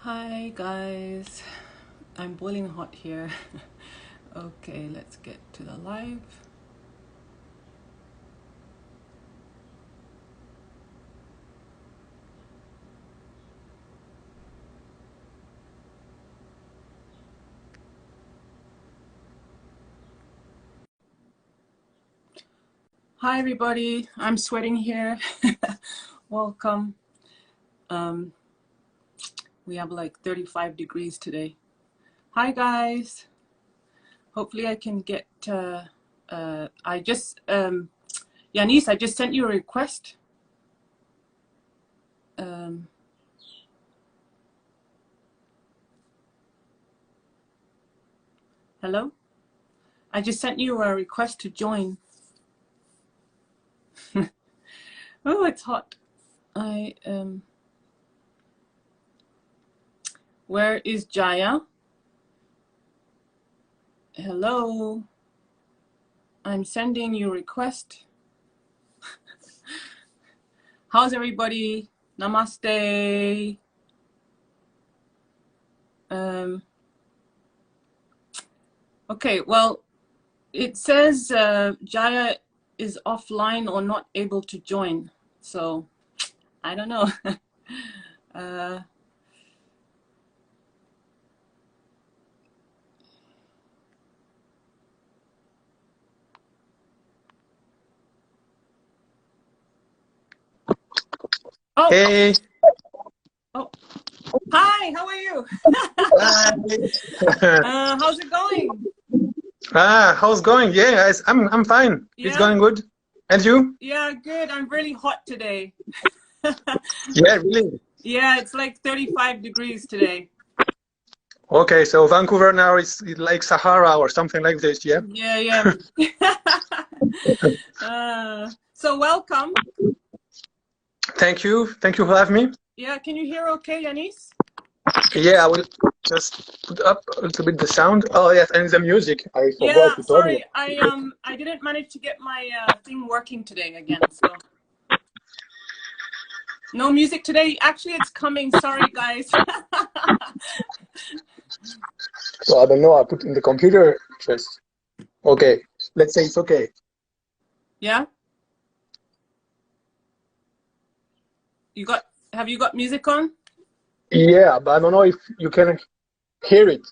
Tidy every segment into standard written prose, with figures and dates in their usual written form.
Hi guys, I'm boiling hot here. Okay, let's get to the live. Hi everybody, I'm sweating here. Welcome. We have like 35 degrees today. Hi guys. Hopefully I can get, Yanis, I just sent you a request. Hello? I just sent you a request to join. Oh, it's hot. Where is Jaya? Hello? I'm sending you a request. How's everybody? Namaste. Okay, well, it says Jaya is offline or not able to join. So, I don't know. Oh. Hey. Oh. Hi, how are you? How's it going? How's it going? Yeah, I'm fine. Yeah? It's going good. And you? Yeah, good. I'm really hot today. Yeah, really? Yeah, it's like 35 degrees today. Okay, so Vancouver now is like Sahara or something like this, yeah? Yeah. So welcome. Thank you for having me. Yeah, can you hear okay, Yanis? Yeah, I will just put up a little bit the sound. Oh yes, and the music. I forgot to tell you. I didn't manage to get my thing working today again, so no music today. Actually, it's coming. Sorry, guys. So I don't know. I put in the computer first. Okay, let's say it's okay. Yeah. Have you got music on? Yeah, but I don't know if you can hear it.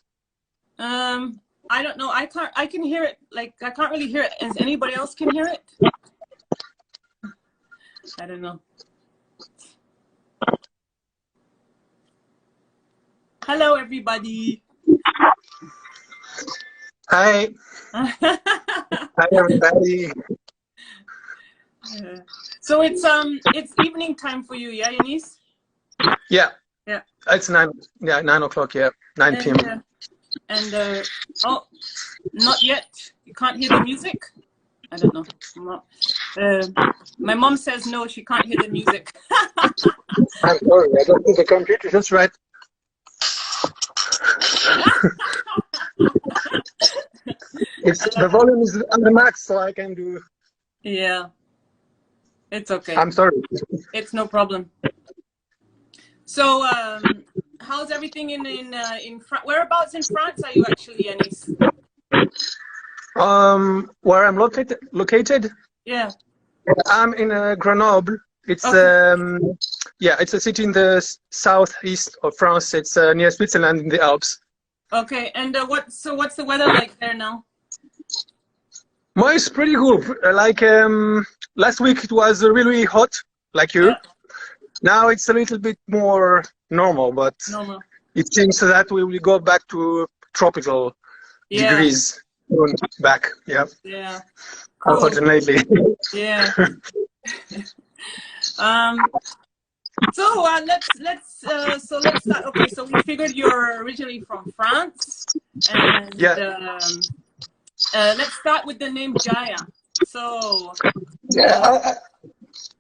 I don't know. I can hear it. Like, I can't really hear it. As anybody else can hear it? I don't know. Hello, everybody. Hi. Hi, everybody. So it's evening time for you, yeah, Yanis? Yeah. Yeah. It's 9 o'clock, yeah. 9 p.m. Oh, not yet. You can't hear the music? I don't know. My mom says no, she can't hear the music. I'm sorry, I don't think the computer just right. The volume is on the max, so I can do. Yeah, it's okay. I'm sorry. It's no problem. So, how's everything in France? Whereabouts in France are you actually, Yanis? Where I'm located? Yeah. I'm in Grenoble. It's okay. Yeah, it's a city in the southeast of France. It's near Switzerland in the Alps. Okay, and what's the weather like there now? Well, it's pretty good. Like last week it was really hot, like you. Yeah. Now it's a little bit more normal, but it seems that we will go back to tropical degrees back. Yeah. Yeah. Cool. Unfortunately. Yeah. So let's start. Okay, so we figured you're originally from France, and let's start with the name Jaya. So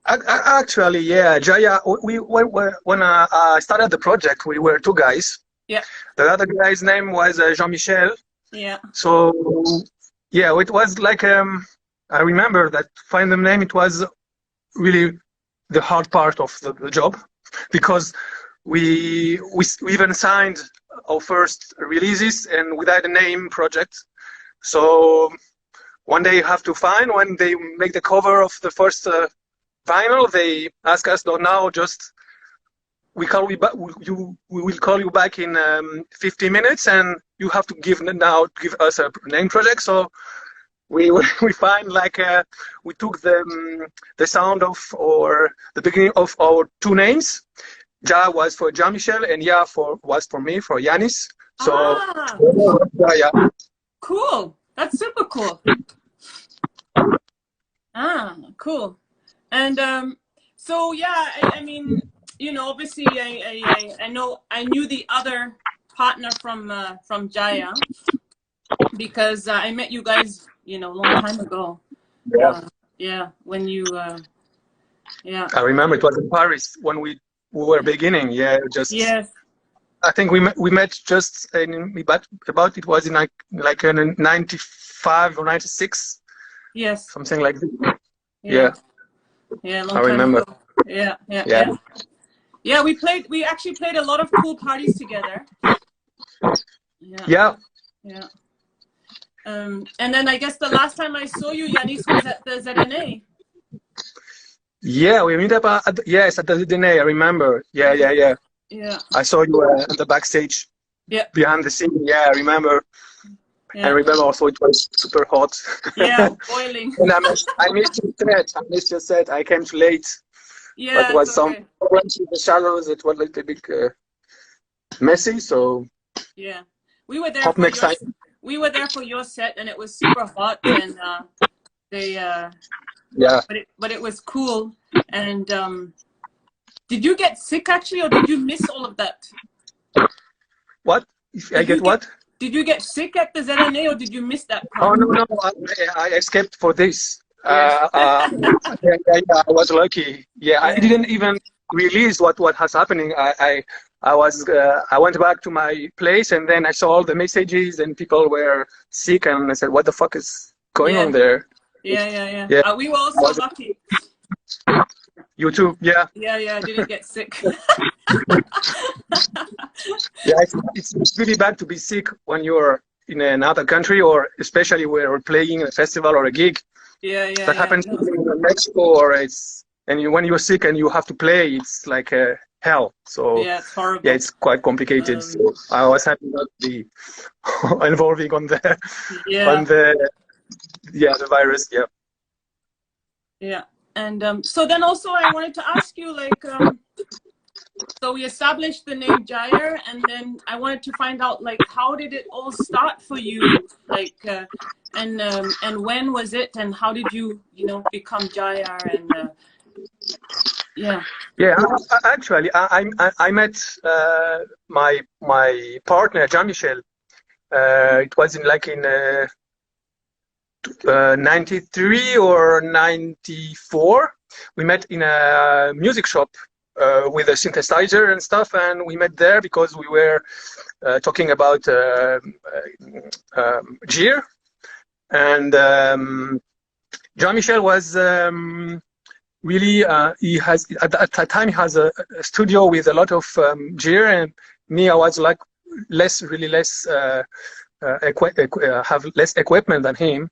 actually, yeah, Jaya. When I started the project, we were two guys. Yeah. The other guy's name was Jean-Michel. Yeah. So yeah, it was like I remember that find the name. It was really the hard part of the job, because we even signed our first releases and without a name project. So one day you have to find when they make the cover of the first vinyl, they ask us, no, now just we will call you back in 50 minutes, and you have to give us a name project. So we find like we took the sound of or the beginning of our two names. Ja was for Jean-Michel, and Ya was for me, for Yanis. So yeah. Cool. That's super cool. Cool. And so yeah, I mean, you know, obviously I knew the other partner from Jaia, because I met you guys, you know, a long time ago. Yeah, when you yeah. I remember it was in Paris when we were beginning. Yeah, just yes. I think we met just in about it was in like in 95 or 96. Yes. Something like that. Yeah. Yeah, long I time remember. ago. Yeah, we actually played a lot of cool parties together. Yeah. And then I guess the last time I saw you, Yanis, was at the ZNA. Yeah, we meet up at the ZNA, I remember. Yeah. I saw you at the backstage. Yeah. Behind the scene. Yeah, I remember. Yeah. I remember also it was super hot. Yeah, boiling. And I missed your set. I missed your set. I came too late. Yeah, but it was some problems with the shadows. It was a little bit messy, so yeah, we were there. We were there for your set, and it was super hot, and yeah. But it was cool. And did you get sick actually, or did you miss all of that? What? What? Did you get sick at the ZNA, or did you miss that part? Oh no! I escaped for this. I was lucky. Yeah, I didn't even realize what has happening. I went back to my place, and then I saw all the messages, and people were sick, and I said, "What the fuck is going on there?" Yeah. We were also lucky. You too, yeah. Yeah, I didn't get sick. Yeah, it's really bad to be sick when you're in another country, or especially where we're playing a festival or a gig. That happens in Mexico, or when you're sick and you have to play, it's like hell. So yeah, it's horrible. Yeah, it's quite complicated. So I was happy not to be involving on the virus. Yeah. And so then also I wanted to ask you, like, so we established the name Jaia, and then I wanted to find out, like, how did it all start for you, like, and when was it, and how did you become Jaia, and yeah. Actually, I met my partner Jean-Michel. It was in 93 or 94. We met in a music shop with a synthesizer and stuff, and we met there because we were talking about gear, and Jean-Michel was really he has at that time he has a studio with a lot of gear, and me, I was like really less have less equipment than him,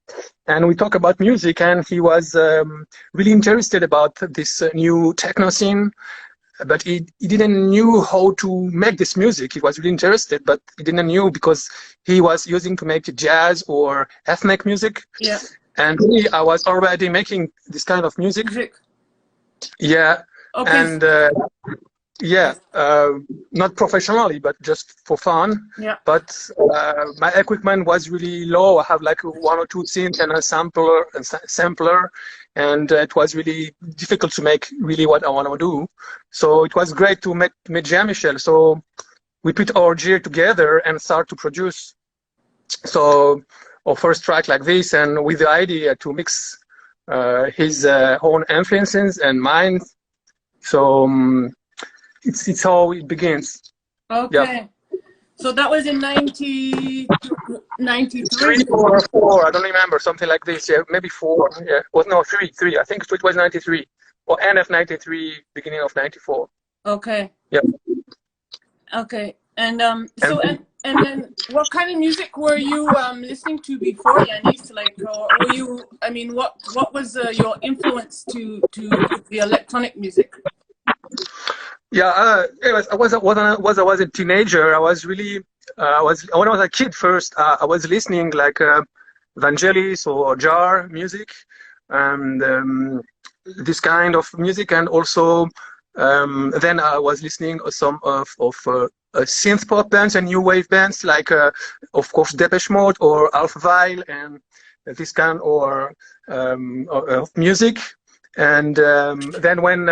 and we talk about music, and he was really interested about this new techno scene, but he didn't knew how to make this music. He was really interested, but he didn't knew because he was using to make jazz or ethnic music. Yeah. And I was already making this kind of music. Yeah. Okay. And not professionally, but just for fun. Yeah. But my equipment was really low. I have like one or two synths and a sampler, and it was really difficult to make really what I want to do. So it was great to meet Jean-Michel. So we put our gear together and start to produce. So our first track like this, and with the idea to mix his own influences and mine. So it's how it begins. Okay. Yeah. So that was in 93 or 4, I don't remember, something like this. Yeah, maybe 4. Yeah, well, no, 3. I think it was 93, or end of 93, beginning of 94. Okay. Yeah. Okay. And so and then what kind of music were you listening to before, Yanis? Like, or were you? I mean, what was your influence to the electronic music? Yeah, anyways, I was a teenager. I was really, when I was a kid first. I was listening like Vangelis or jar music, and this kind of music, and also then I was listening some of synth pop bands and new wave bands, like of course Depeche Mode or Alpha Vile and this kind of music. And then when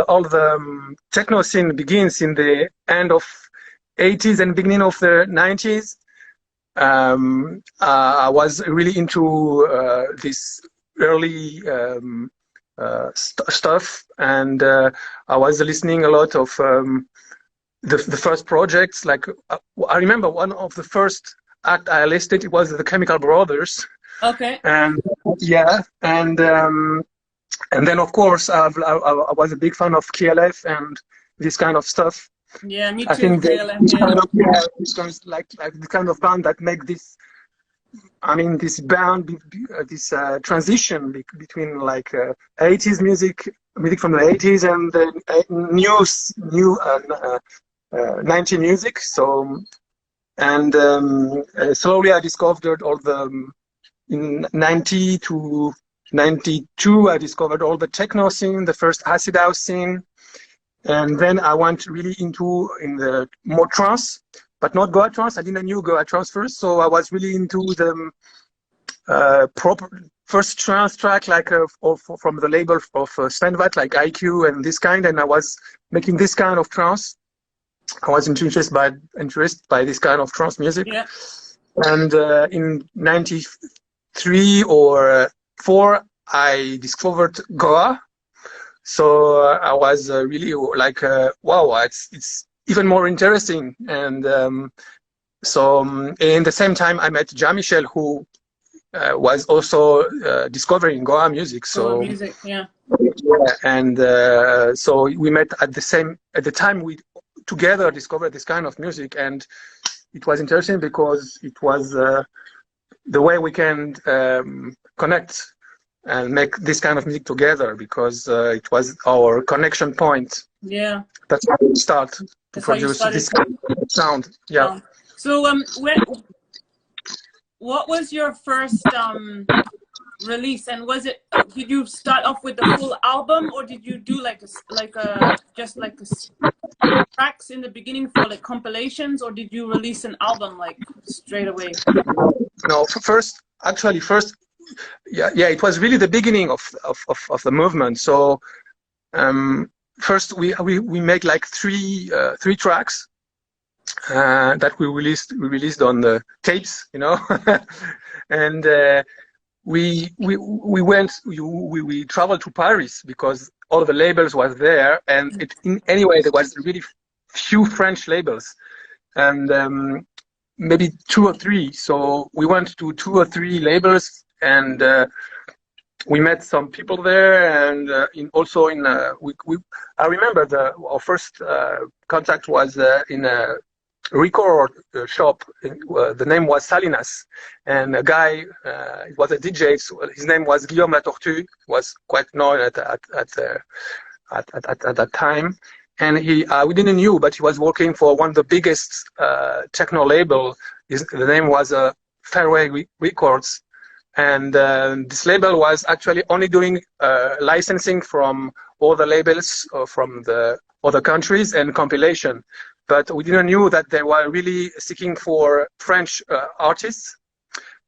all the techno scene begins in the end of 80s and beginning of the 90s, I was really into this early stuff, and I was listening a lot of the first projects. Like I remember one of the first act I listed, it was the Chemical Brothers. Okay. And yeah, and then of course I was a big fan of KLF and this kind of stuff. Yeah, me too. I think KLF, this kind of this kind of, like the kind of band that make this. I mean, this band, this transition between like 80s music from the 80s and the new 90 music. So, and slowly I discovered all the in 90 to 92. I discovered all the techno scene, the first acid house scene, and then I went really in the more trance. But not Goa trance. I didn't know Goa trance first, so I was really into the proper first trance track, like from the label of Svenvat, like IQ and this kind. And I was making this kind of trance. I was interested by this kind of trance music. Yeah. And in '93 or '4, I discovered Goa. So I was really like, wow, it's even more interesting. And so in the same time I met Jean-Michel, who was also discovering Goa music. So Goa music, yeah. And so we met at the time we together discovered this kind of music, and it was interesting because it was the way we can connect and make this kind of music together, because it was our connection point. Yeah. That's how we start to produce this kind of sound. Yeah. So what was your first release, and was it did you start off with the full album, or did you do just tracks in the beginning for like compilations, or did you release an album like straight away? No, first, yeah, it was really the beginning of the movement. So first we make like three tracks that we released on the tapes, you know. And we traveled to Paris because all the labels was there, and anyway there was really few French labels, and maybe 2 or 3. So we went to 2 or 3 labels, and we met some people there, and I remember our first contact was in a record shop. The name was Salinas, and a guy, it was a DJ. So his name was Guillaume La Tortue. Was quite known at that time, and we didn't know, but he was working for one of the biggest techno label. The name was Fairway Records, and this label was actually only doing licensing from all the labels from the other countries and compilation. But we didn't know that they were really seeking for French artists.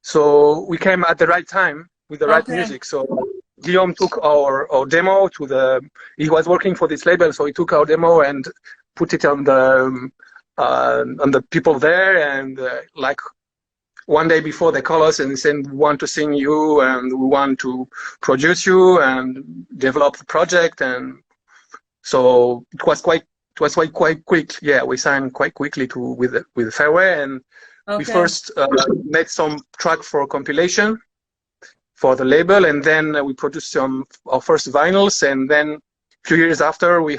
So we came at the right time with the right music. So Guillaume took our demo he was working for this label, so he took our demo and put it on the people there. And like one day before, they call us and said, we want to sing you, and we want to produce you and develop the project. And so it was quite quick. Yeah, we signed quite quickly with Fairway, and we first made some track for compilation for the label, and then we produced our first vinyls, and then few years after, we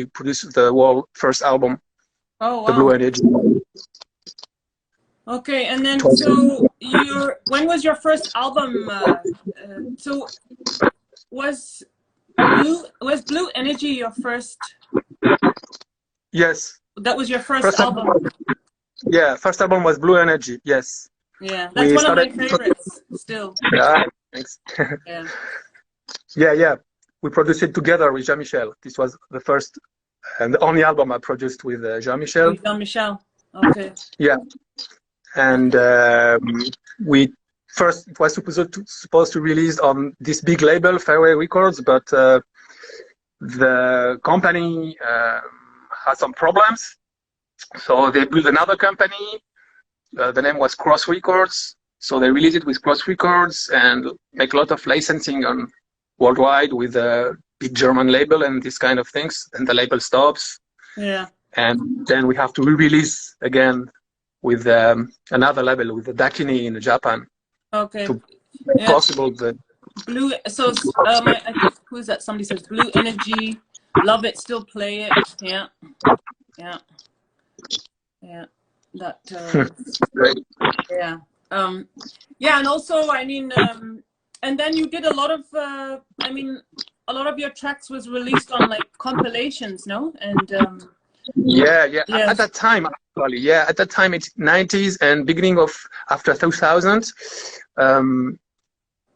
produced the world first album, Oh, the Blue wow. Energy. Okay, and then so when was your first album? So was Blue Energy your first? Yes. That was your first album. Yeah, first album was Blue Energy. Yes. Yeah, that's one of my favorites still. Yeah, thanks. Yeah. Yeah. We produced it together with Jean-Michel. This was the first and the only album I produced with Jean-Michel. With Jean-Michel. Okay. Yeah. And it was supposed to release on this big label, Fairway Records, but the company had some problems, so they built another company. The name was Cross Records, so they released it with Cross Records and make a lot of licensing on worldwide with a big German label and these kind of things. And the label stops. Yeah. And then we have to re-release again with another label, with the Dakini in Japan. Okay. To make possible the Blue. So I think, who is that? Somebody says Blue Energy, love it, still play it. Yeah. That. Yeah. Yeah, and also, I mean, and then you did a lot of. I mean, a lot of your tracks was released on like compilations, no? And yeah. At that time, actually, yeah, at that time, it's 90s and beginning of after 2000.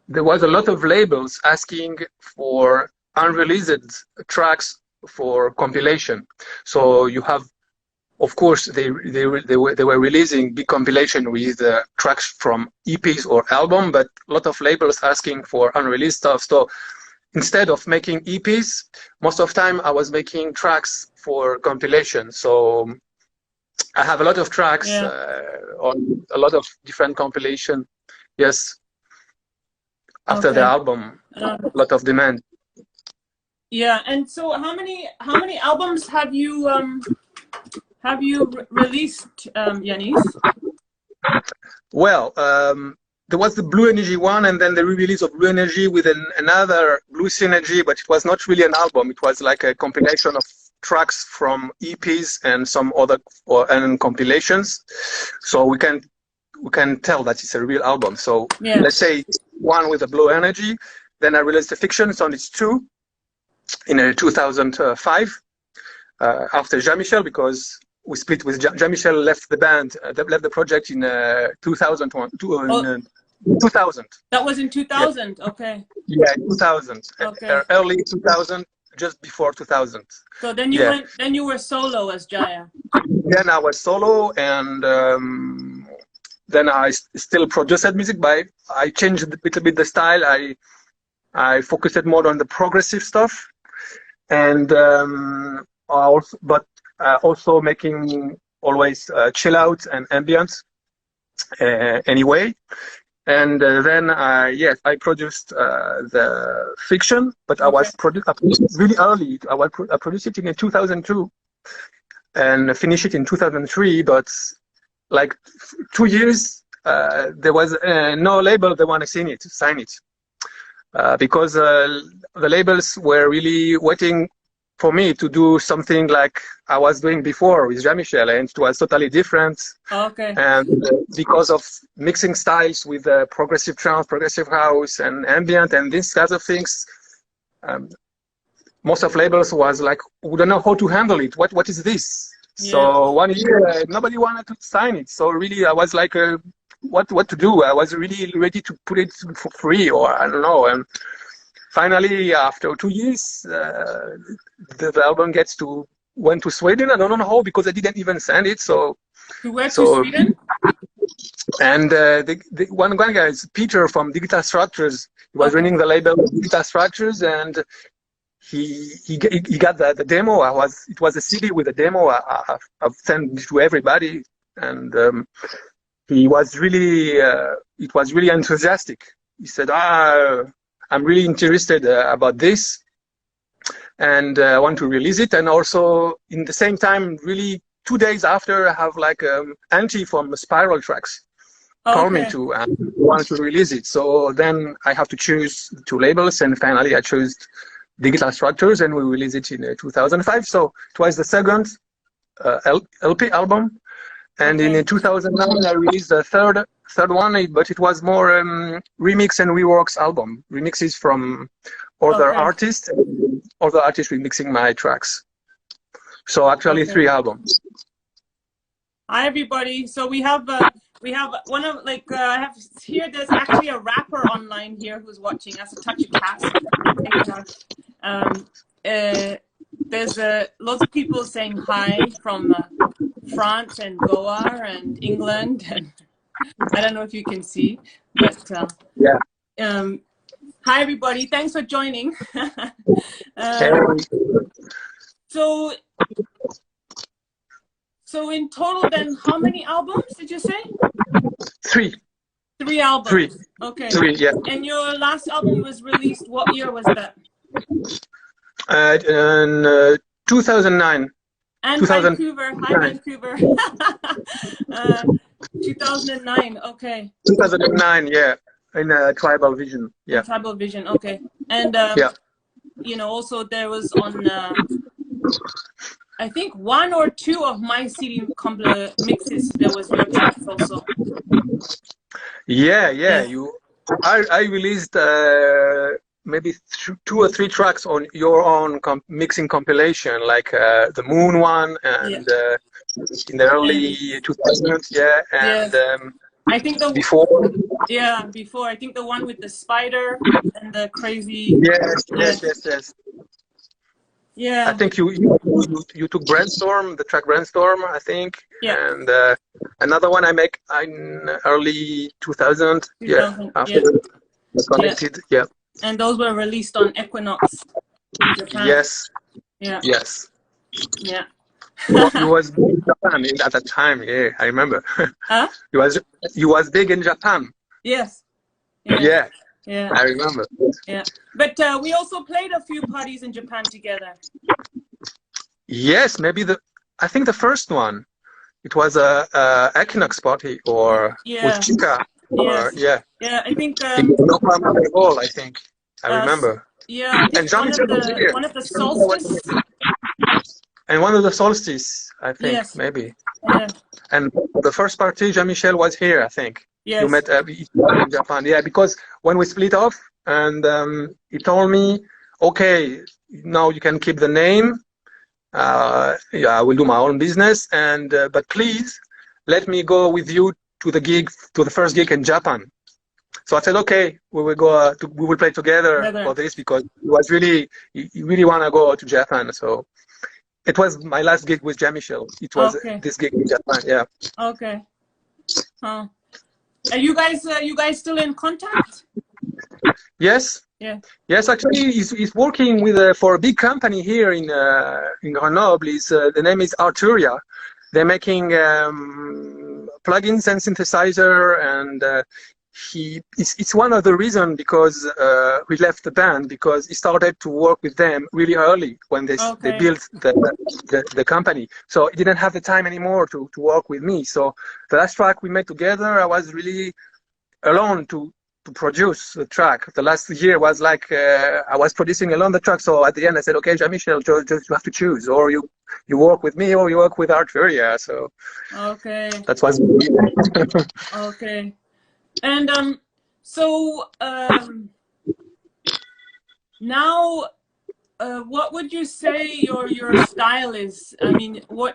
There was a lot of labels asking for unreleased tracks for compilation. So you have, of course, they were releasing big compilation with tracks from EPs or album, but a lot of labels asking for unreleased stuff. So instead of making EPs, most of the time I was making tracks for compilation. So I have a lot of tracks on a lot of different compilation. Yes. After the album, a lot of demand. Yeah, and so how many albums have you released, Yanis? Well, there was the Blue Energy one, and then the re-release of Blue Energy with another Blue Synergy, but it was not really an album. It was like a compilation of tracks from EPs and some other and compilations. So we can tell that it's a real album. So let's say one with the Blue Energy, then I released the Fiction. It's on its 2 in 2005 after Jean-Michel, because we split with Jean-Michel, left the band, left the project in 2001. 2000. That was in 2000. Yeah. Okay. Yeah, 2000. Okay. Early 2000, just before 2000. So then you went. Then you were solo as Jaia. Then I was solo, and then I still produced music, but I changed a little bit the style. I focused more on the progressive stuff, and also making always chill out and ambient anyway. And then I produced the Fiction, but I produced really early. I produced it in 2002 and finished it in 2003. But like 2 years, there was no label that wanted to sign it, because the labels were really waiting for me to do something like I was doing before with Jean-Michel, and it was totally different. Okay. And because of mixing styles with progressive trance, progressive house, and ambient, and these kinds of things, most of labels was like, we don't know how to handle it. What is this? Yeah. So 1 year, nobody wanted to sign it. So really, I was like, what to do? I was really ready to put it for free, or I don't know. And finally, after 2 years, the album went to Sweden. I don't know how, because I didn't even send it. So you went to Sweden? And the one guy is Peter from Digital Structures. He was running the label Digital Structures, and he got the demo. It was a CD with a demo. I've sent it to everybody, and he was really it was really enthusiastic. He said, I'm really interested about this, and I want to release it. And also in the same time, really 2 days after, I have like Antti from Spiral Tracks call me to want to release it. So then I have to choose 2 labels, and finally I chose Digital Structures, and we released it in 2005. So it was the second LP album. And in 2009, I released the third one, but it was more remix and reworks album. Remixes from other artists, and other artists remixing my tracks. So actually 3 albums. Hi everybody. So we have one of I have here. There's actually a rapper online here who's watching us. A touch of cast. There's lots of people saying hi from France and Goa and England, and I don't know if you can see, but hi everybody. Thanks for joining. So in total, then, how many albums did you say? 3. 3 albums. 3. Okay. 3, yeah. And your last album was released, what year was that? In 2009. And 2009. Vancouver. Hi, Vancouver. 2009, okay. 2009, yeah. In Tribal Vision, yeah. Tribal Vision, okay. And, you know, also there was on... I think 1 or 2 of my CD mixes, there was your tracks also. Yeah. I released maybe 2 or 3 tracks on your own mixing compilation, like the Moon one, and in the early 2000s, and I think the before. Before. I think the one with the spider and the crazy. Yes. Yeah. I think you took Brainstorm, the track Brainstorm, I think. Yeah. And another one I make in early 2000. After Connected. Yeah. And those were released on Equinox in Japan. Yes. Yeah. Yes. Yeah. You was big in Japan at that time. Yeah, I remember. Huh? You was big in Japan. Yes. Yeah. Yeah. I remember. Yeah. But we also played a few parties in Japan together. Yes, maybe I think the first one, it was a Equinox party or with Chica. Yeah, I think no problem at all, I think. I remember. Yeah, I think one of the solstice. And one of the solstice, I think, maybe. Yeah. And the first party, Jean-Michel was here, I think. Yes. You met in Japan. Yeah, because when we split off, and he told me, okay, now you can keep the name. I will do my own business, and but please let me go with you to the first gig in Japan. So I said, okay, we will go. We will play together for this, because he really want to go to Japan. So it was my last gig with Jean-Michel. It was this gig in Japan. Yeah. Okay. Huh. Are you guys still in contact? Yes. Yeah. Yes, actually, he's working with for a big company here in Grenoble. The name is Arturia. They're making plugins and synthesizer, and it's one of the reasons because we left the band, because he started to work with them really early when they built the company. So he didn't have the time anymore to work with me. So the last track we made together, I was really alone to produce the track. The last year was like I was producing alone the track. So at the end I said, okay, Jean-Michel, just you have to choose, or you work with me or you work with Arturia. So that's what's okay. And now what would you say your style is? I mean, what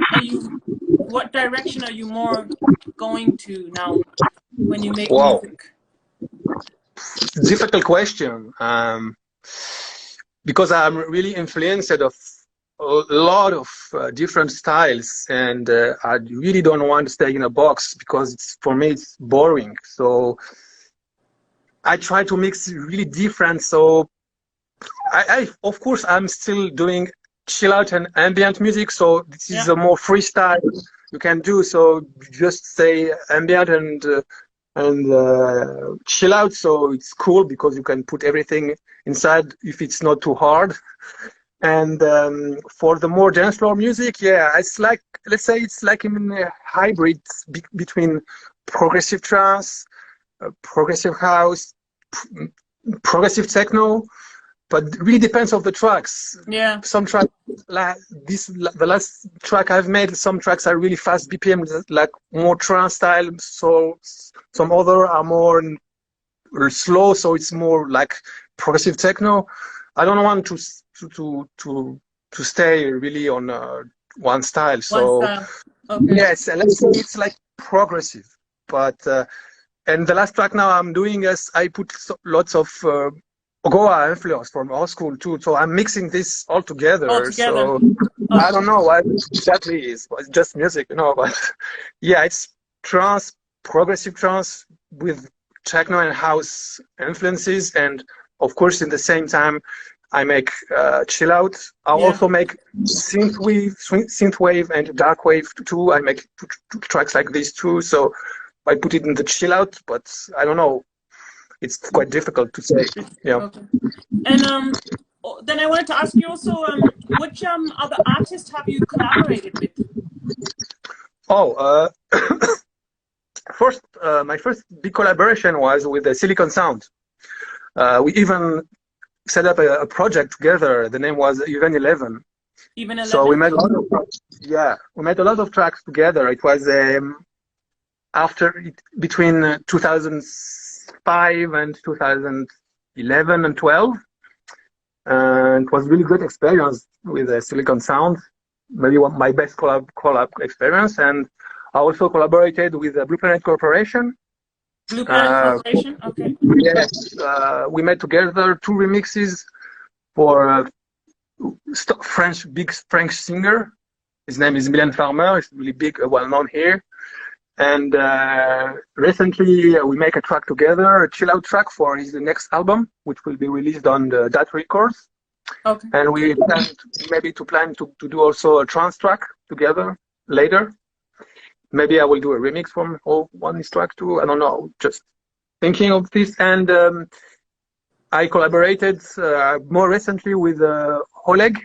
direction are you more going to now when you make music? Difficult question, because I'm really influenced of a lot of different styles, and I really don't want to stay in a box, because for me it's boring. So I try to mix really different. So of course I'm still doing chill out and ambient music, so this is a more freestyle you can do. So just say ambient and chill out, so it's cool because you can put everything inside if it's not too hard. And for the more dance floor music, it's like, let's say it's like in a hybrid between progressive trance, progressive house, progressive techno, but it really depends on the tracks. Yeah. Some tracks, like the last track I've made, some tracks are really fast BPM, like more trance style. So some other are more slow, so it's more like progressive techno. I don't want to stay really on one style. So One style. Okay. yes, and it's like progressive. But and the last track now I'm doing is I put lots of Goa influence from our school too. So I'm mixing this all together. So I don't know what exactly is. It's just music, you know. But yeah, it's trance, progressive trance with techno and house influences, and of course, in the same time, I make chill out. I also make synth wave and dark wave too. I make two tracks like this too. So I put it in the chill out, but I don't know. It's quite difficult to say. Yeah. Okay. And then I wanted to ask you also, which other artists have you collaborated with? Oh, first, my first big collaboration was with Silicon Sound. We even set up a project together. The name was Jaia-2021. So we made a lot of we made a lot of tracks together. It was between 2005 and 2011 and 12. And it was really good experience with Silicon Sound. Maybe my best collab experience. And I also collaborated with Blue Planet Corporation. Blue Planet Corporation, okay. Yes, we made together 2 remixes for big French singer. His name is Mylène Farmer. He's really big, well known here. And recently we make a track together, a chill out track for his next album, which will be released on the Dat Records. Okay. And we plan to do also a trance track together later. Maybe I will do a remix from one track too. I don't know. Just thinking of this. And I collaborated more recently with Oleg.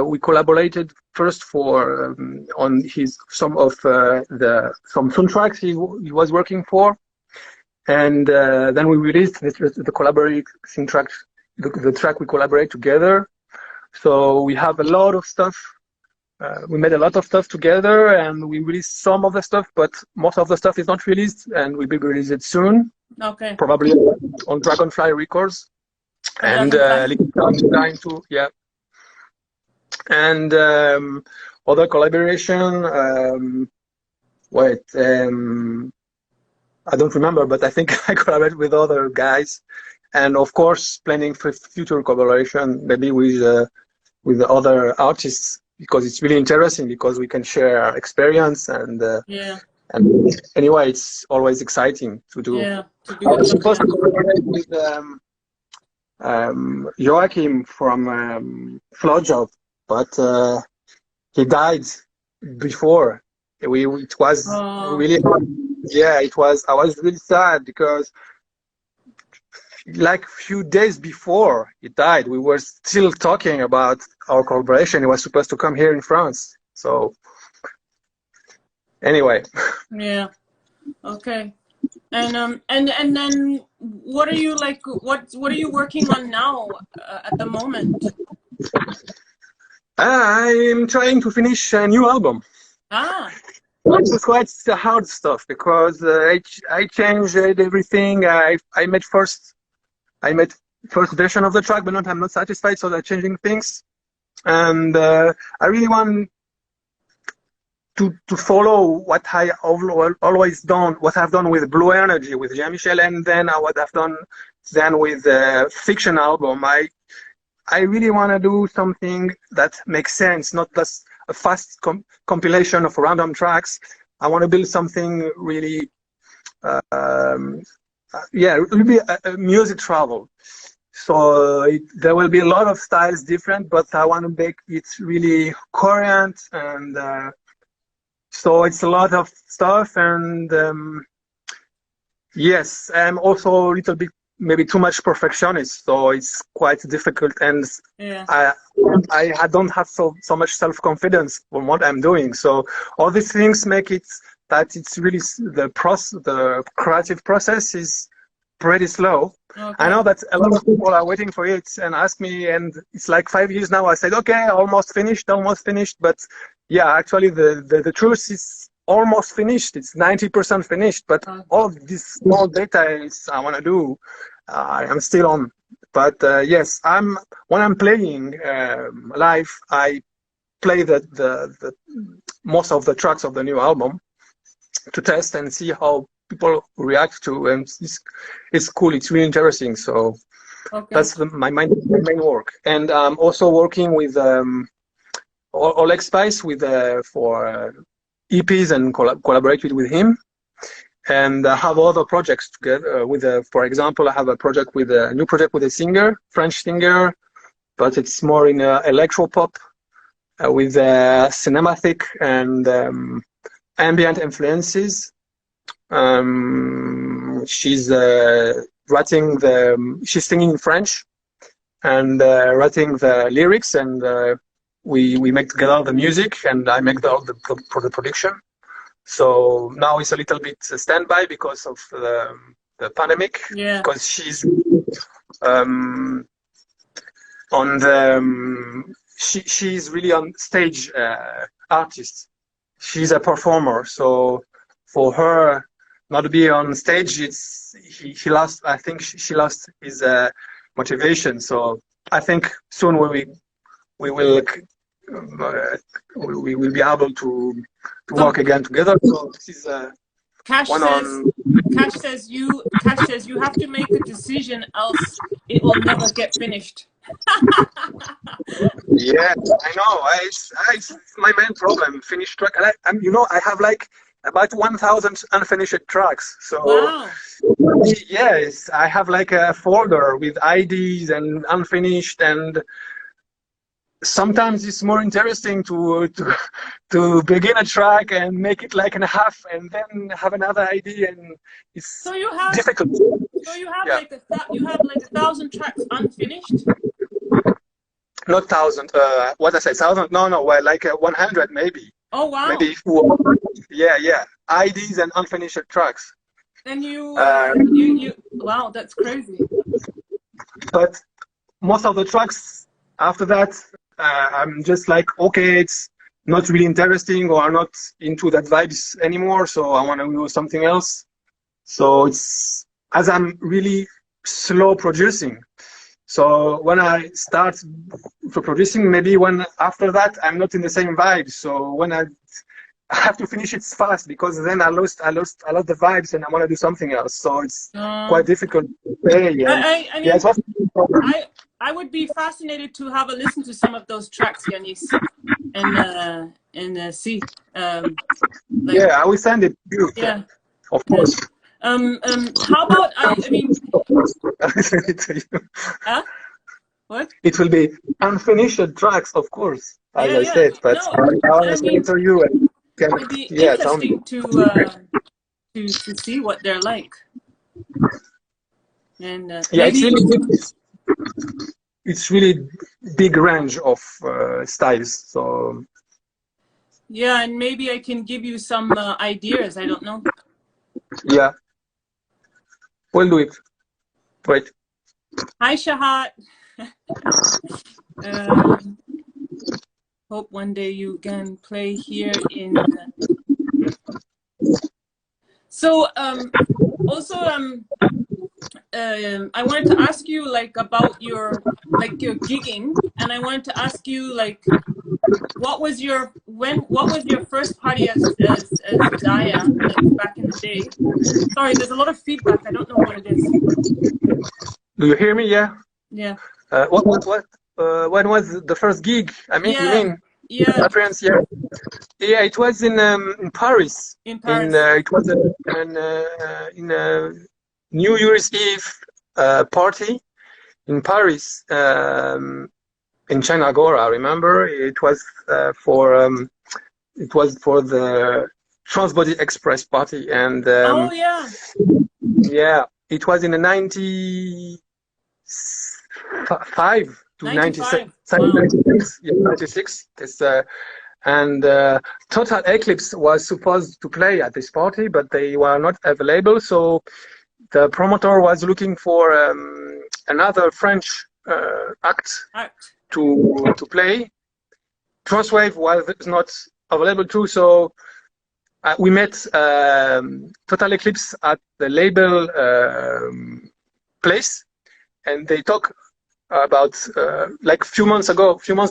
We collaborated first for on some soundtracks he was working for, and then we released the collaborating track, the track we collaborate together. So we have a lot of stuff. We made a lot of stuff together, and we released some of the stuff, but most of the stuff is not released, and will be released soon. Okay. Probably on Dragonfly Records and Liquid too. Yeah. And other collaboration. I don't remember, but I think I collaborate with other guys, and of course, planning for future collaboration, maybe with other artists. Because it's really interesting, because we can share our experience, and and anyway, it's always exciting to do. Yeah, I was supposed to collaborate with Joachim from Flowjob, but he died before. It was really, it was. I was really sad because, like few days before he died, we were still talking about our collaboration. He was supposed to come here in France. So anyway. Yeah. Okay. And then what are you like? What are you working on now at the moment? I'm trying to finish a new album. It's quite hard stuff because I changed everything. I made first version of the track, but I'm not satisfied, so I'm changing things. And I really want to follow what I always done, what I've done with Blue Energy, with Jean-Michel, and then what I've done then with Fiction album. I really want to do something that makes sense, not just a fast compilation of random tracks. I want to build something really, it will be a music travel. So there will be a lot of styles different, but I want to make it really coherent, and so it's a lot of stuff. And yes, I'm also a little bit maybe too much perfectionist, so it's quite difficult, and I don't have so much self-confidence from what I'm doing. So all these things make it that it's really the creative process is pretty slow. Okay. I know that a lot of people are waiting for it and ask me, and it's like 5 years now. I said, okay, almost finished. But yeah, actually the truth is almost finished. It's 90% finished, but all of this small details I want to do, I'm still on. But yes, when I'm playing live, I play the most of the tracks of the new album to test and see how people react to, and it's cool. It's really interesting. So that's my main work. And I'm also working with Oleg Spice with for EPs and collaborated with him. And I have other projects together with, for example, I have a project with a new project with a singer, French singer, but it's more in electro pop with cinematic and ambient influences. She's she's singing in French and writing the lyrics, and we make together the music, and I make the production. So now it's a little bit standby because of the pandemic. Yeah. Because she's on the she's really on stage artist. She's a performer, so for her not to be on stage, he lost. I think she lost his motivation. So I think soon we will be able to work again together. So this is Cash says you have to make a decision, else it will never get finished. Yeah, I know. It's my main problem. Finished track. I have like about 1,000 unfinished tracks. So wow. Yes, I have like a folder with IDs and unfinished, and sometimes it's more interesting to begin a track and make it like in a half, and then have another ID, and it's difficult. So you have like 1,000 tracks unfinished. Not 1,000. What I say, 1,000? No. Well, like 100 maybe. Oh wow. Maybe yeah. IDs and unfinished tracks. And you wow, that's crazy. But most of the tracks after that, I'm just like, okay, it's not really interesting, or I'm not into that vibes anymore, so I want to do something else. So it's, as I'm really slow producing. So when I start producing, maybe after that, I'm not in the same vibe. So when I have to finish it fast, because then I lost the vibes and I want to do something else. So it's quite difficult to say. I would be fascinated to have a listen to some of those tracks, Yanis, and see. Yeah, I will send it to you. Yeah, of course. How about I mean? I'll send it to you. Huh? What? It will be unfinished tracks, of course, as I said. But I want to send it to you. It'd be interesting to see what they're like. And it's really big range of styles. So yeah, and maybe I can give you some ideas. I don't know. Yeah, we'll do it. Wait. Hi, Shahat. Hope one day you can play here in. So also I wanted to ask you like about your gigging, and I wanted to ask you like what was your first party as Jaia, like back in the day? Sorry, there's a lot of feedback. I don't know what it is. Do you hear me? Yeah. Yeah. What? When was the first gig? I mean, you mean? Yeah. Appearance, yeah. Yeah, it was in Paris. In Paris. It was in a New Year's Eve party in Paris, in China Agora. I remember it was for the Transbody Express party, and oh yeah. Yeah, it was in the 95 to 96. Wow. 96. Yeah, 96. This, and Total Eclipse was supposed to play at this party, but they were not available. So the promoter was looking for another French act to play. Transwave was not available too, so we met Total Eclipse at the label place, and they talked about like few months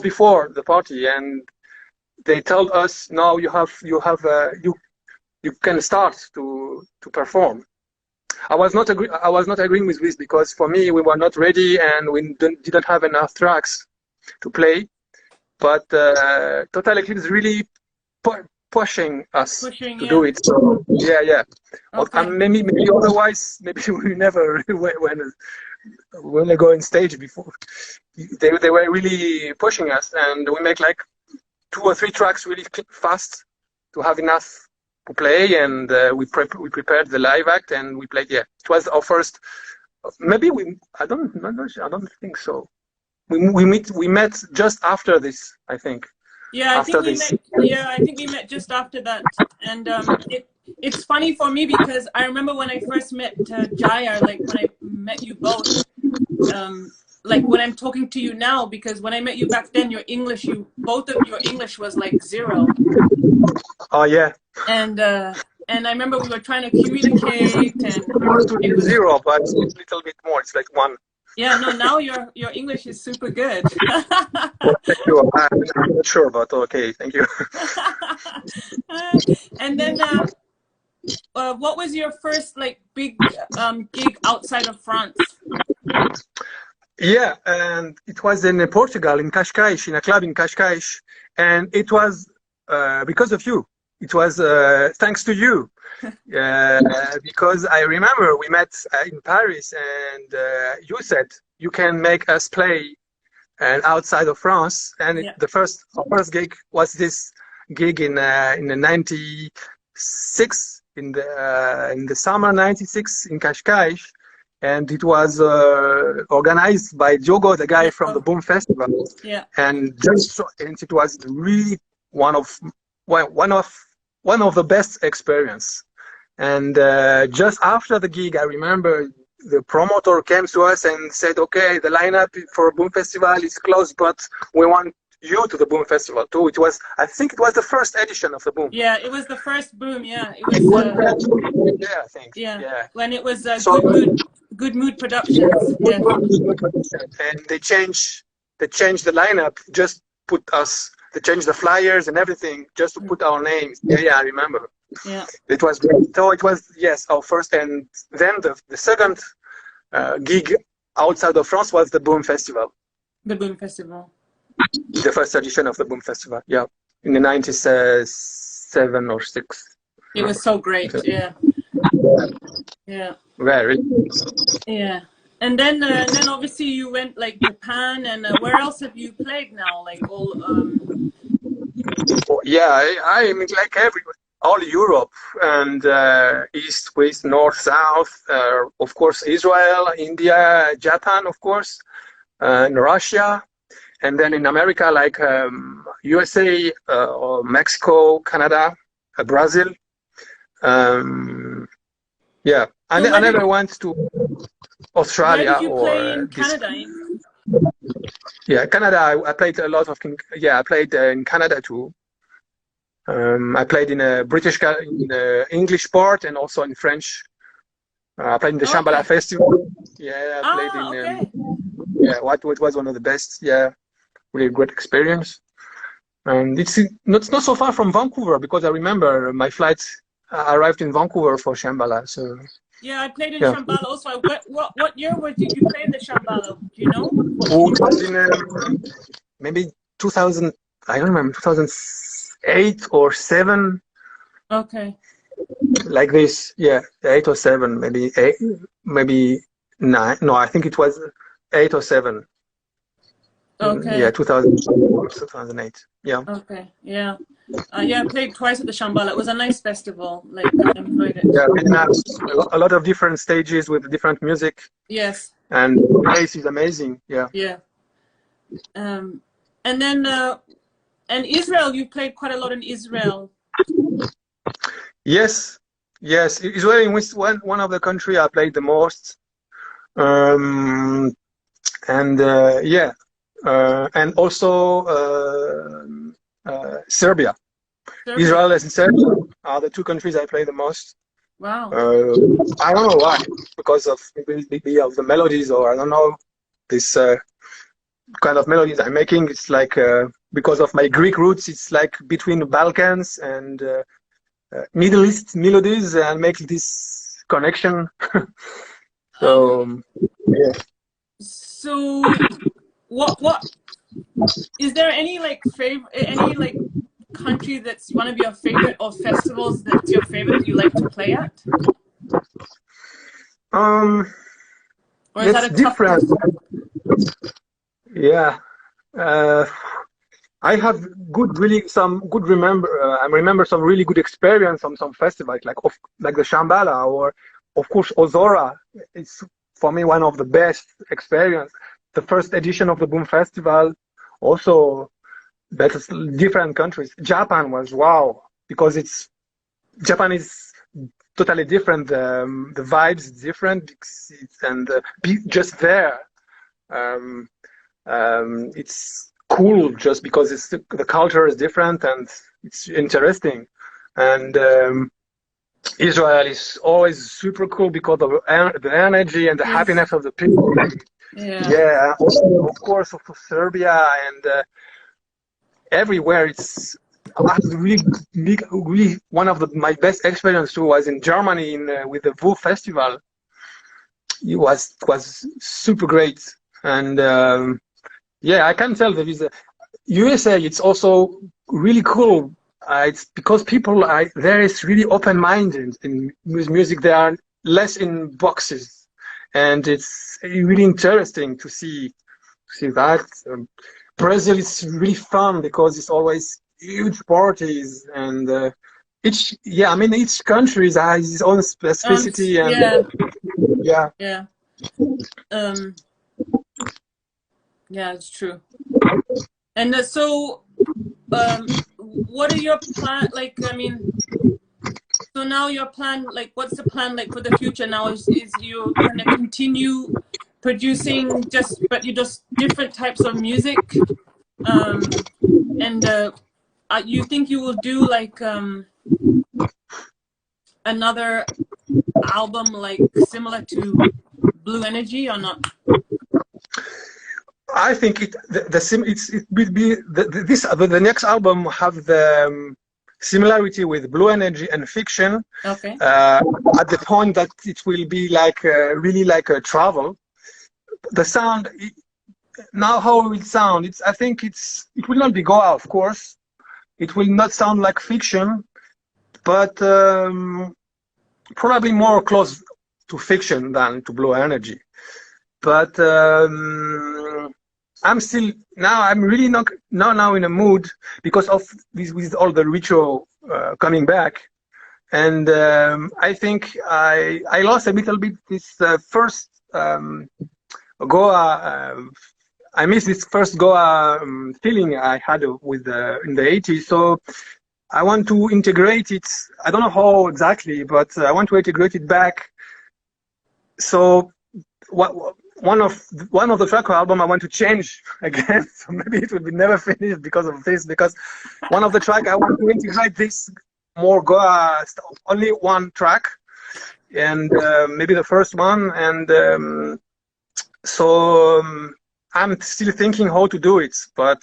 before the party, and they told us, no, you can start to perform. I was not agreeing with this, because for me we were not ready and we didn't have enough tracks to play. But Total Eclipse really pushing us to do it. So yeah. Okay. And maybe otherwise, maybe we never when I go on stage before. They were really pushing us, and we make like 2 or 3 tracks really fast to have enough to play, and we prepared the live act and we played. Yeah, it was our first. Maybe I don't think so. We met just after this, I think. Yeah, I think we met just after that, and it's funny for me because I remember when I first met Jaia, like when I met you both, like when I'm talking to you now, because when I met you back then, both of your English was like 0. Oh yeah. And I remember we were trying to communicate, and it was 0, but it's a little bit more. It's like 1. Yeah, no, now your English is super good. Thank you. I'm not sure, but okay, thank you. And then, what was your first like big gig outside of France? Yeah, and it was in Portugal, in Cascais, in a club in Cascais, and it was because of you. It was thanks to you. Because I remember we met in Paris, and you said you can make us play outside of France, and our first gig was this gig in the 96 in the summer 96 in Cascais, and it was organized by Diogo, the guy from the Boom Festival. Yeah, and it was really one of the best experience. And just after the gig, I remember the promoter came to us and said, okay, the lineup for Boom Festival is closed, but we want you to the Boom Festival too. I think it was the first edition of the Boom. Yeah, it was the first Boom, yeah. It was, yeah, I think. Yeah, when it was Good Mood Productions. Yeah. And they changed the lineup, just put us, they changed the flyers and everything just to put our names. Yeah, I remember. Yeah, it was great. So it was, yes, our first, and then the second gig outside of France was the Boom Festival. The Boom Festival. The first edition of the Boom Festival, yeah, in the 97 or 6. It was so great, yeah. Yeah. Very. Yeah. And then obviously you went like Japan, and where else have you played now? Like all. Yeah, I mean, like everywhere. All Europe, and east, west, north, south, of course Israel, India, Japan, of course, and Russia, and then in America, like USA, or Mexico, Canada, Brazil. Yeah, I never went to Australia. Where did you play in Canada? Yeah, Canada. I played a lot of. Yeah, I played in Canada too. I played in a English part, and also in French. I played in the Shambhala Festival. Yeah, I played in. Yeah, what was one of the best. Yeah, really great experience. And it's not so far from Vancouver, because I remember my flight arrived in Vancouver for Shambhala. So. Yeah, I played in Shambhala also. What year did you play the Shambhala? Do you know? It was in maybe 2000. I don't remember, 2008 or 7. Okay. Like this, yeah, 8 or 7, maybe 8, maybe 9. No, I think it was 8 or 7. Okay. Yeah, 2008. Yeah. Okay. Yeah. Yeah, I played twice at the Shambhala. It was a nice festival. Like, I enjoyed it. Yeah, really nice. A lot of different stages with different music. Yes. And the place is amazing. Yeah. Yeah. And then, and Israel, you played quite a lot in Israel. Yes. Yes, Israel is one of the country I played the most. Um, and yeah, and also Serbia. Israel and Serbia are the two countries I play the most. Wow. I don't know why, because of maybe of the melodies, or I don't know, this kind of melodies I'm making. It's like because of my Greek roots, it's like between the Balkans and Middle East melodies, and make this connection. So yeah. So what is there any like country that's one of your favorite, or festivals that's your favorite that you like to play at? Or is that It's a tough different. question? Yeah. I have some good I remember some really good experience on some festivals like the Shambhala, or of course Ozora. It's for me one of the best experience. The first edition of the Boom Festival, also that's different countries. Japan was wow, because Japan is totally different. The vibes is different, and just there. Um, it's cool just because the culture is different and it's interesting. And Israel is always super cool because of the energy and the happiness of the people. Yeah. Also, of course, of Serbia and everywhere. It's really one of my best experience too was in Germany with the Wu Festival. It was super great. And yeah, I can tell there is a USA. It's also really cool. It's because people there is really open-minded in music. They are less in boxes, and it's really interesting to see that. Brazil is really fun because it's always huge parties, and each country has its own specificity, and yeah. Yeah, it's true. And so, what are your plans? Like, I mean, so now your plan, like, what's the plan like for the future now? Is you gonna continue producing but you just different types of music? And you think you will do like another album like similar to Blue Energy or not? I think it will be the next album have the similarity with Blue Energy and Fiction. Okay. At the point that it will be like really like a travel. The sound now, how it will sound, I think it will not be Goa, of course. It will not sound like Fiction, but probably more close to Fiction than to Blue Energy. But I'm really not now in a mood because of this, with all the ritual coming back, and I think I lost a little bit this first Goa. I miss this first Goa feeling I had with in the 80s. So I want to integrate it. I don't know how exactly, but I want to integrate it back. So one of the track album I want to change again, so maybe it will be never finished because of this. Because one of the track I want to integrate this more Goa, only one track, and maybe the first one, and so I'm still thinking how to do it. But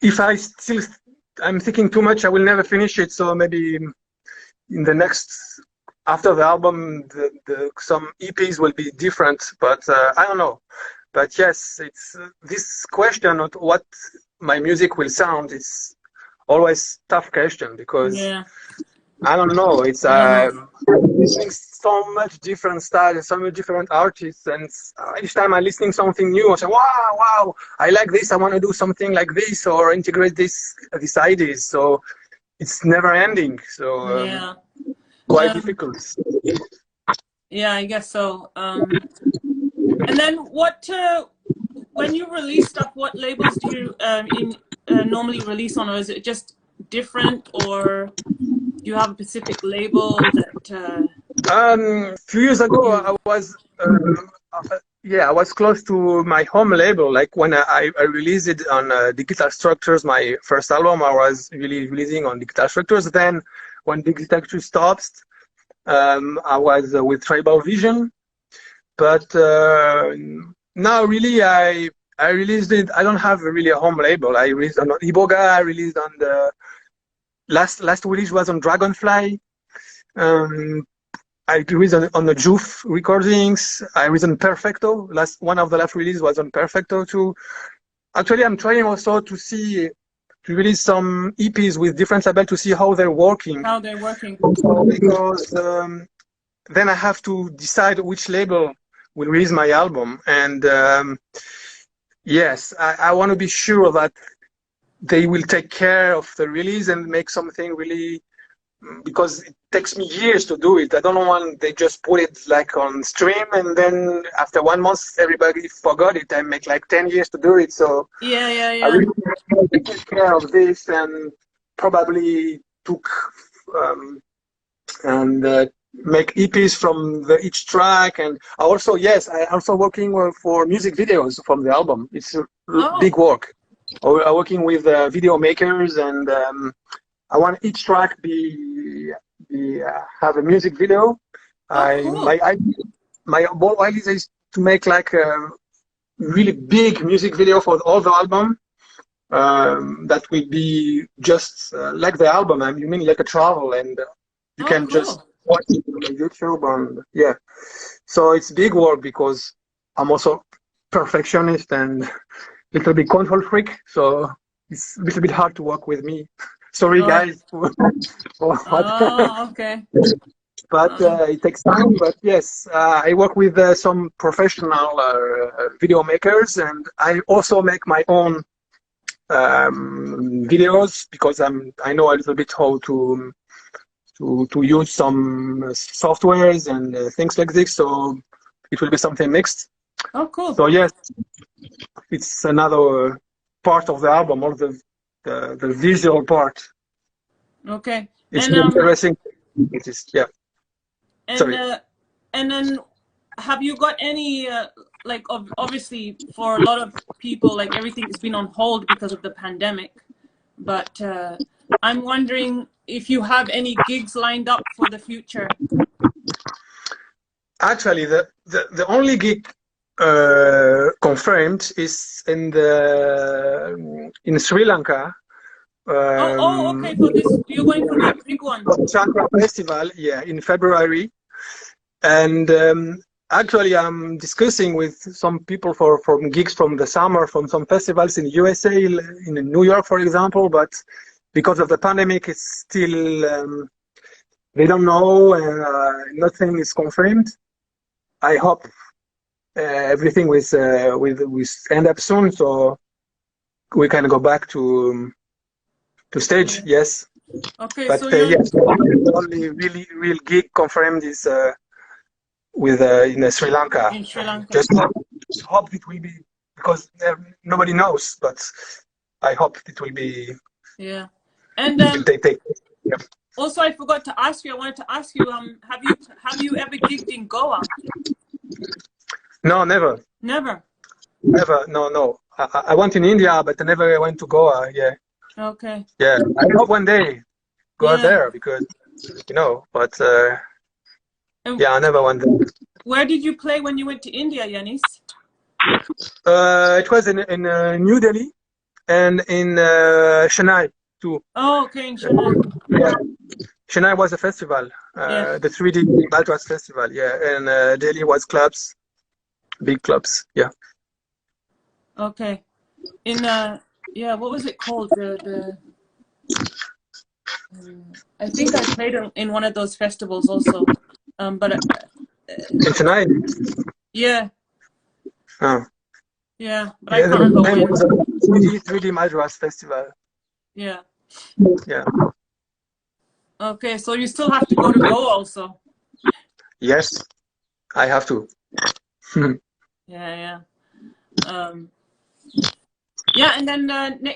if I'm thinking too much, I will never finish it. So maybe in the next. After the album, some EPs will be different, but I don't know. But yes, it's this question of what my music will sound. It's always tough question because I don't know. It's listening so much different styles, so many different artists, and each time I'm listening something new, I say, wow, I like this. I want to do something like this or integrate these ideas. So it's never ending. So. Quite difficult. Yeah, I guess so. And then when you release stuff, what labels do you normally release on, or is it just different, or Do you have a specific label that? A few years ago, I was I was close to my home label. Like when I released it on Digital Structures, my first album, I was really releasing on Digital Structures. Then when Digital Structures stopped, I was with Tribal Vision. But now really I released it. I don't have really a home label. I released on Iboga. I released on the last release was on Dragonfly. I released on the Joof recordings. I released on Perfecto. One of the last release was on Perfecto too. Actually, I'm trying also to release some EPs with different labels to see how they're working. How they're working. Because then I have to decide which label will release my album. And yes, I want to be sure that they will take care of the release and make something really, because it takes me years to do it. I don't want they just put it like on stream and then after 1 month everybody forgot it. I make like 10 years to do it. So yeah. I really want to take care of this and probably took make EPs from each track. And I also working for music videos from the album. It's big work. I'm working with video makers, and I want each track have a music video. Cool. My whole idea is to make like a really big music video for all the album. That will be just like the album. You mean like a travel, and you can just watch it on YouTube. And yeah, so it's big work because I'm also perfectionist and little bit control freak, so it's a little bit hard to work with me. Sorry, guys. Okay. But it takes time. But yes, I work with some professional video makers, and I also make my own videos because I know a little bit how to use some softwares and things like this. So it will be something mixed. Oh, cool. So yes, it's another part of the album, or the visual part. Okay. It's interesting. It is, yeah. And, sorry. And then, have you got any like obviously for a lot of people, like everything's been on hold because of the pandemic, but I'm wondering if you have any gigs lined up for the future. Actually, the only gig confirmed is in Sri Lanka. Okay. So you're going for the big one. Shankar Festival, yeah, in February, and actually I'm discussing with some people from gigs from the summer from some festivals in USA, in New York, for example. But because of the pandemic, it's still they don't know, and nothing is confirmed. I hope everything will end up soon, so we can go back to stage. Yes. Okay. But So yes, the only real gig confirmed is in Sri Lanka. In Sri Lanka. Just hope it will be, because nobody knows, but I hope it will be. Yeah. And yeah. Also, I forgot to ask you. I wanted to ask you. Have you ever gigged in Goa? No, never. Never. Never. No. I went in India, but I never went to Goa. Yeah. Okay. Yeah. I hope one day go there, because But yeah, I never went there. Where did you play when you went to India, Yanis? It was in New Delhi and in Chennai too. Oh, okay, in Chennai. Yeah. Chennai was a festival, the 3D Madras Festival, yeah, and Delhi was clubs, big clubs, yeah. Okay. In what was it called? I think I played in one of those festivals also, but in Chennai. Yeah. Oh. Yeah, but I can't remember when. 3D Madras Festival. Yeah. Yeah. Okay, so you still have to go to Goa also. Yes, I have to. Yeah. Yeah, and then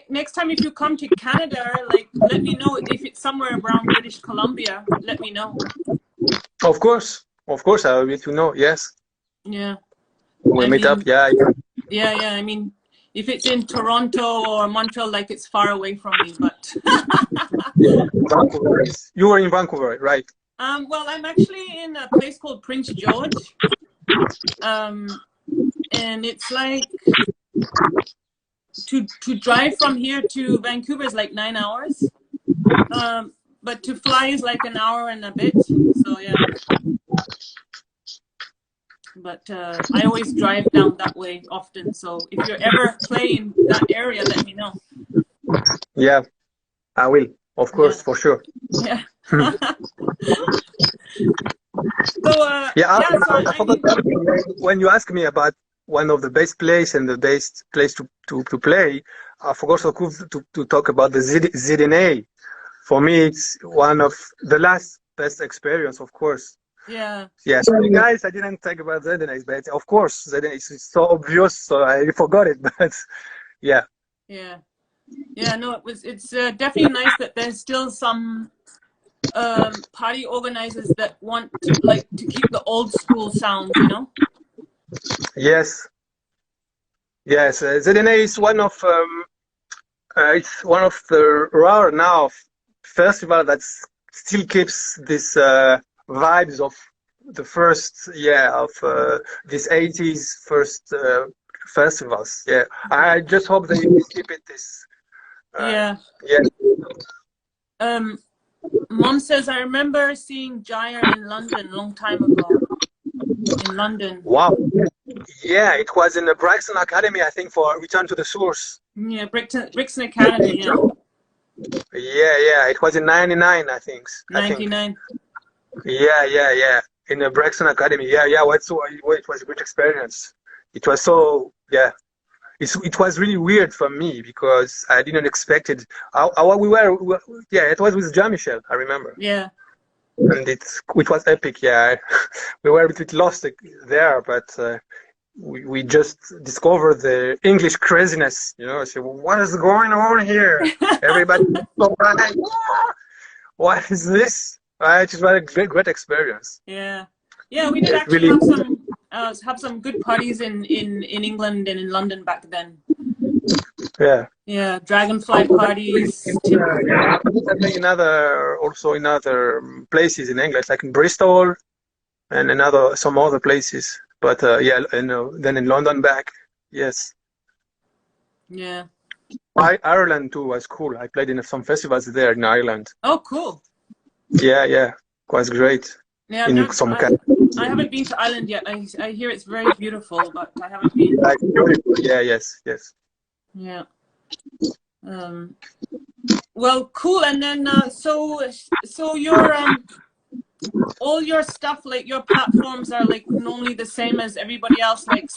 next time if you come to Canada, like let me know if it's somewhere around British Columbia. Let me know. Of course, I will let you know. Yes. Yeah. We'll meet up. Yeah. Yeah. I mean, if it's in Toronto or Montreal, like it's far away from me, but. Vancouver. You were in Vancouver, right? Well, I'm actually in a place called Prince George. And it's like to drive from here to Vancouver is like 9 hours. But to fly is like an hour and a bit. So yeah. But I always drive down that way often. So if you're ever playing that area, let me know. Yeah, I will. Of course, for sure. Yeah. I forgot when you asked me about one of the best place and the best place to play, I forgot to talk about the ZNA. For me, it's one of the last best experience, of course. Yeah. Yeah. Sorry, guys, I didn't talk about ZNA, but of course, ZNA is so obvious, so I forgot it. But yeah. Yeah. Yeah. No, it's definitely nice that there's still some party organizers that want like to keep the old school sound, you know. Yes. ZNA is one of it's one of the rare now festival that still keeps this vibes of the first of this 80s first festivals. Yeah, I just hope they keep it this. Mom says I remember seeing Jaia in London a long time ago. In London. Wow. Yeah, it was in the Brixton Academy, I think, for Return to the Source. Yeah, Brixton Academy. Yeah. Yeah. It was in '99, I think. 99. Yeah. In the Brixton Academy. Yeah. It was a great experience. It was so It was really weird for me because I didn't expect it. It was with Jean-Michel, I remember. Yeah. And it was epic. Yeah, we were a bit lost there, but we just discovered the English craziness. You know, so what is going on here? Everybody, what is this? It was a great experience. Yeah, we did actually have some good parties in England and in London back then. Yeah, dragonfly parties. In other places in England, like in Bristol, and some other places. But then in London back, yes. Yeah. Ireland too was cool. I played in some festivals there in Ireland. Oh, cool. Yeah, it was great. Yeah, I haven't been to Ireland yet. I hear it's very beautiful, but I haven't been. Yeah, yes. Yeah. Well, cool. And then so your all your stuff, like your platforms are like normally the same as everybody else, like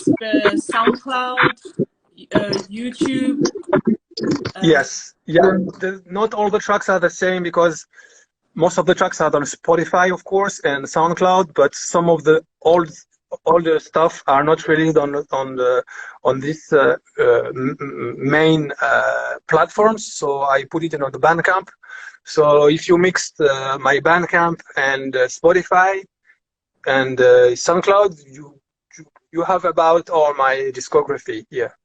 SoundCloud, YouTube. Yes. Yeah. Not all the tracks are the same because most of the tracks are on Spotify, of course, and SoundCloud, but some of the older stuff are not released on this main platforms. So I put it on the Bandcamp. So if you mixed my Bandcamp and Spotify and SoundCloud, you have about all my discography here.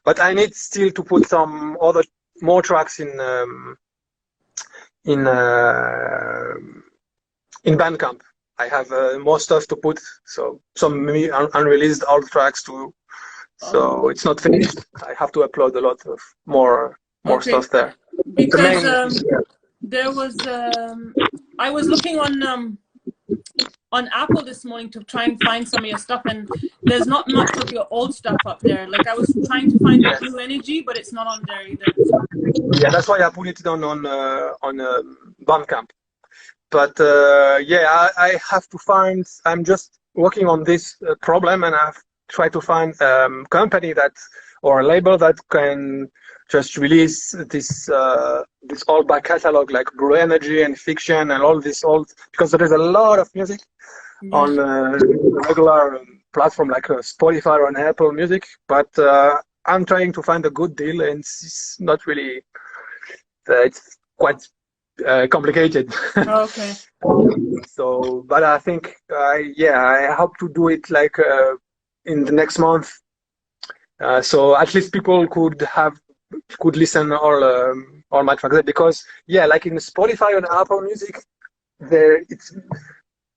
But I need still to put some more tracks in Bandcamp. I have more stuff to put, so some unreleased old tracks too. So it's not finished. I have to upload a lot of more stuff there. Because there was I was looking on Apple this morning to try and find some of your stuff, and there's not much of your old stuff up there. Like I was trying to find the Blue Energy, but it's not on there either. Yeah, that's why I put it on Bandcamp. But I have to find. I'm just working on this problem, and I've tried to find a company or a label that can just release this old back catalog, like Blue Energy and Fiction and all this old, because there is a lot of music on regular platform like Spotify or on Apple Music, but I'm trying to find a good deal, and it's not really. It's quite complicated. Okay. So, but I think, yeah, I hope to do it like in the next month, so at least people could listen all my tracks, because yeah, like in Spotify and Apple Music, it's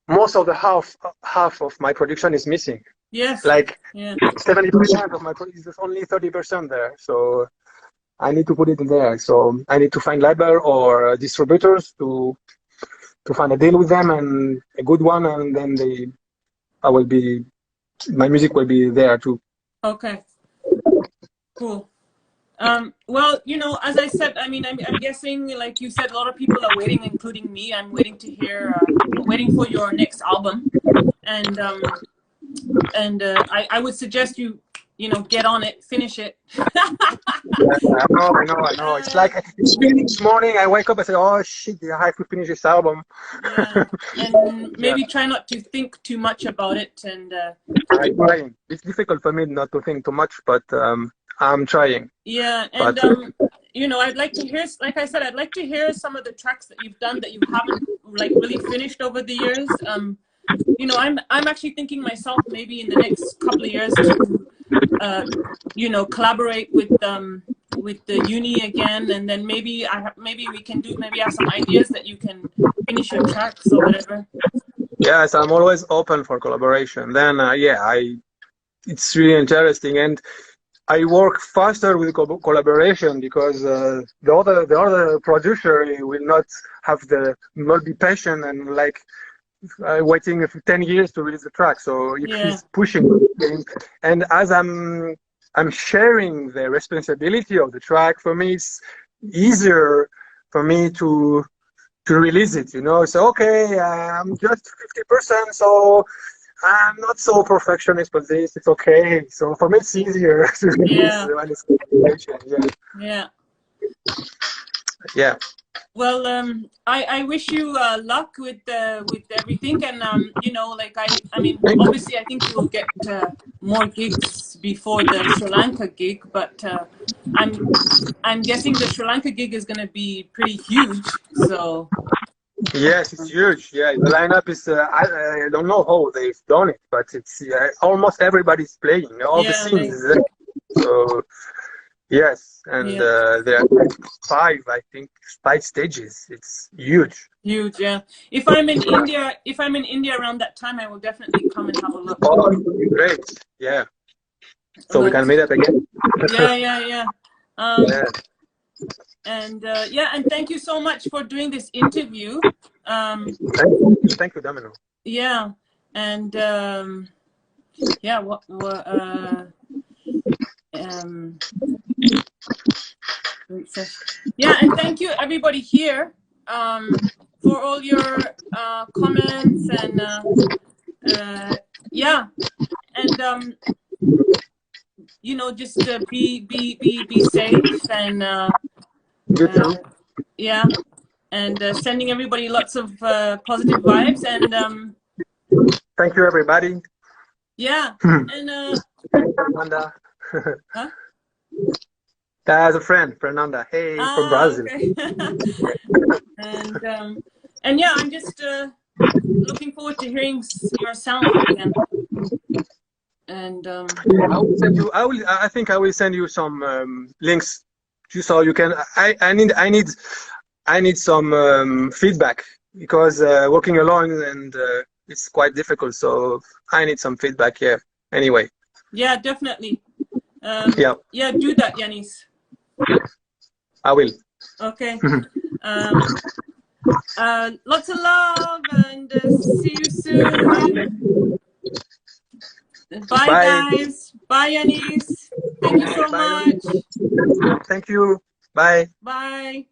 most of the half of my production is missing. Yes. Like yeah. 70% of my production is only 30% there. So I need to put it in there. So I need to find label or distributors to find a deal with them, and a good one, and then my music will be there too. Okay. Cool. Well, you know, as I said, I mean, I'm guessing, like you said, a lot of people are waiting, including me. I'm waiting to hear, waiting for your next album, and I would suggest you know, get on it, finish it. I know. It's like each morning I wake up and say, "Oh shit, I have to finish this album." Yeah, and maybe try not to think too much about it. And I'm trying. It's difficult for me not to think too much, but I'm trying. Yeah, and you know, I'd like to hear, like I said, I'd like to hear some of the tracks that you've done that you haven't like really finished over the years. You know, I'm actually thinking myself, maybe in the next couple of years, to you know, collaborate with the uni again, and then maybe maybe we can maybe have some ideas that you can finish your tracks or whatever. Yes, I'm always open for collaboration. Then yeah, it's really interesting, and I work faster with collaboration, because the other producer will not be patient and like waiting for 10 years to release the track. So if he's pushing, and as I'm sharing the responsibility of the track, for me it's easier for me to release it. You know, so okay, I'm just 50%, so I'm not so perfectionist, but it's okay. So for me, it's easier to release when it's collaboration. Yeah. Yeah. Well, I wish you luck with everything, and you know, like I mean, obviously, I think you'll get more gigs before the Sri Lanka gig, but I'm guessing the Sri Lanka gig is going to be pretty huge. So. Yes, it's huge. Yeah, the lineup is. I don't know how they've done it, but it's almost everybody's playing. All the scenes is there. So yes, and there are I think, 5 stages. It's huge. Huge, yeah. If I'm in India around that time, I will definitely come and have a look. Oh, great! Yeah. So we can meet up again. Yeah. And and thank you so much for doing this interview. Thank you, Domino. Yeah, and yeah, yeah, and thank you everybody here for all your comments, and yeah, and you know, just be safe, and yeah, and sending everybody lots of positive vibes, and thank you, everybody. Yeah, and Fernanda. Huh? That's a friend, Fernanda. Hey, from Brazil. Okay. And yeah, I'm just looking forward to hearing your sound again. And I will send you. I think I will send you some links, just so you can. I need some feedback, because working alone and it's quite difficult. So I need some feedback here. Anyway. Yeah, definitely. Yeah, do that, Yanis. I will. Okay. Lots of love, and see you soon. Bye, guys. Bye, Yanis. Thank you so much. Thank you. Bye. Bye.